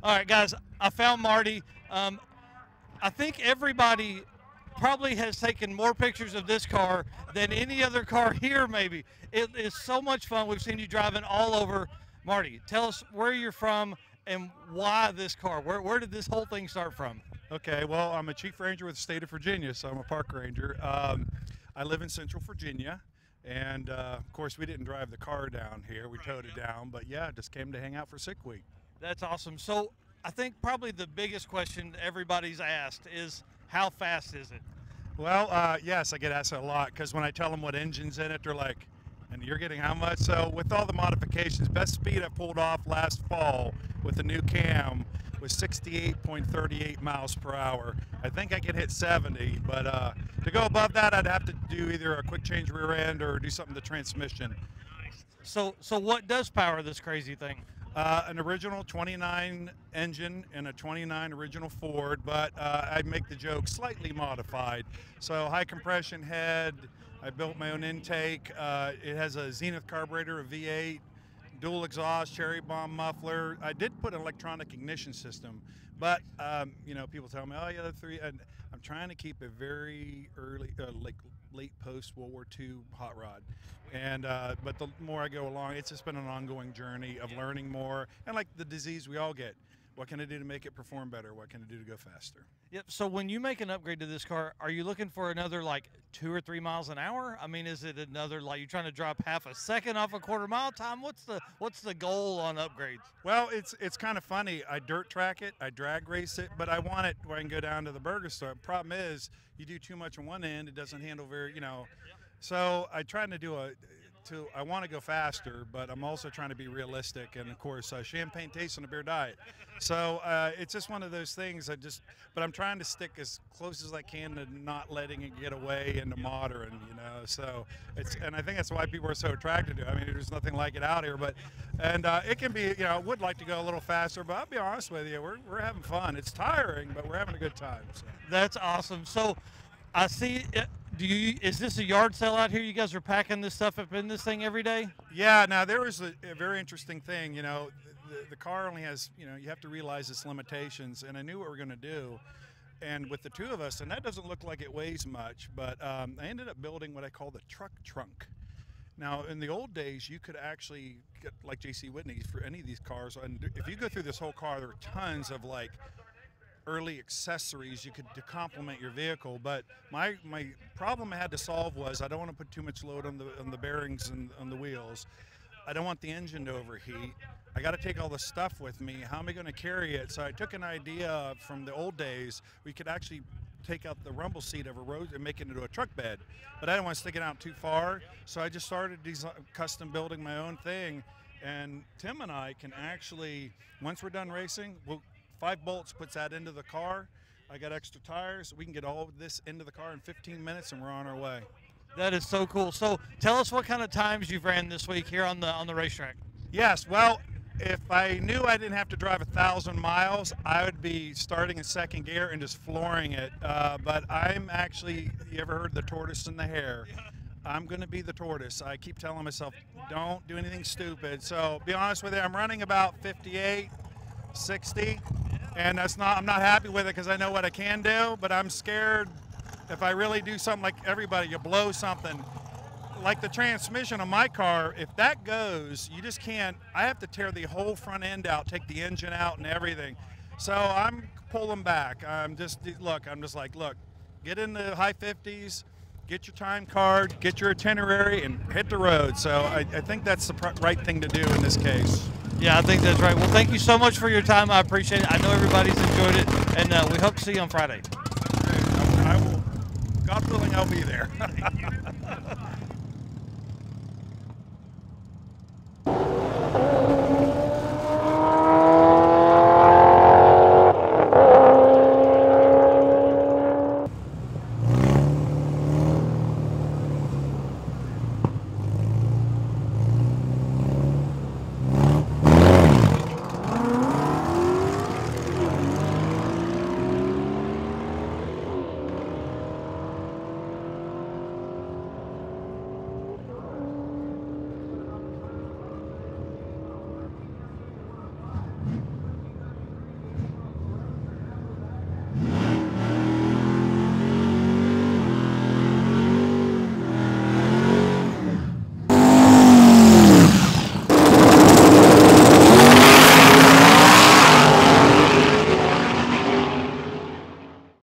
All right, guys, I found Marty. I think everybody probably has taken more pictures of this car than any other car here, maybe. It is so much fun. We've seen you driving all over. Marty, tell us where you're from and why this car. Where did this whole thing start from? Okay, well, I'm a chief ranger with the state of Virginia, so I'm a park ranger. I live in Central Virginia, and of course, we didn't drive the car down here. We towed it down, but yeah, just came to hang out for Sick Week. That's awesome. So I think probably the biggest question everybody's asked is, how fast is it? Well, yes, I get asked that a lot, because when I tell them what engine's in it, they're like, and you're getting how much? So with all the modifications, best speed I pulled off last fall with the new cam was 68.38 miles per hour. I think I could hit 70, but to go above that, I'd have to do either a quick change rear end or do something to transmission. So what does power this crazy thing? An original 29 engine and a 29 original Ford, but I make the joke slightly modified. So high compression head, I built my own intake. It has a Zenith carburetor, a V8, dual exhaust, cherry bomb muffler. I did put an electronic ignition system, but you know, people tell me, oh yeah, the three. And I'm trying to keep a very early, like late post World War II hot rod. And but the more I go along, it's just been an ongoing journey of learning more. And like the disease we all get, what can I do to make it perform better? What can I do to go faster? Yep. So when you make an upgrade to this car, are you looking for another like 2 or 3 miles an hour? I mean, is it another, like, you're trying to drop half a second off a quarter mile time? What's the goal on upgrades? Well, it's kind of funny. I dirt track it, I drag race it, but I want it where I can go down to the burger store. The problem is, you do too much on one end, it doesn't handle very, you know. So I try to do I want to go faster, but I'm also trying to be realistic, and of course, champagne tastes on a beer diet. So it's just one of those things. But I'm trying to stick as close as I can to not letting it get away into modern, you know. So and I think that's why people are so attracted to it. I mean, there's nothing like it out here, and it can be, you know, I would like to go a little faster, but I'll be honest with you, we're having fun. It's tiring, but we're having a good time. So. That's awesome. So I see. Is this a yard sale out here? You guys are packing this stuff up in this thing every day? Yeah. Now there was a very interesting thing. You know, the car only has, you know, you have to realize its limitations. And I knew what we were going to do. And with the two of us, and that doesn't look like it weighs much, but I ended up building what I call the truck trunk. Now, in the old days, you could actually get like J.C. Whitney's for any of these cars. And if you go through this whole car, there are tons of like early accessories you could to complement your vehicle, but my problem I had to solve was I don't want to put too much load on the bearings and on the wheels. I don't want the engine to overheat. I got to take all the stuff with me. How am I going to carry it? So I took an idea from the old days. We could actually take out the rumble seat of a road and make it into a truck bed, but I didn't want to stick it out too far. So I just started custom building my own thing, and Tim and I can actually, once we're done racing, 5 bolts puts that into the car. I got extra tires. We can get all of this into the car in 15 minutes, and we're on our way. That is so cool. So tell us what kind of times you've ran this week here on the racetrack. Yes. Well, if I knew I didn't have to drive 1,000 miles, I would be starting in second gear and just flooring it. But I'm actually, you ever heard the tortoise and the hare? I'm going to be the tortoise. I keep telling myself, don't do anything stupid. So be honest with you, I'm running about 58, 60. And I'm not happy with it because I know what I can do, but I'm scared if I really do something like everybody, you blow something. Like the transmission on my car, if that goes, you just can't, I have to tear the whole front end out, take the engine out and everything. So I'm pulling back. I'm just like, look, get in the high 50s, get your time card, get your itinerary, and hit the road. So I think that's the right thing to do in this case. Yeah, I think that's right. Well, thank you so much for your time. I appreciate it. I know everybody's enjoyed it, and we hope to see you on Friday. I will, God willing, I'll be there.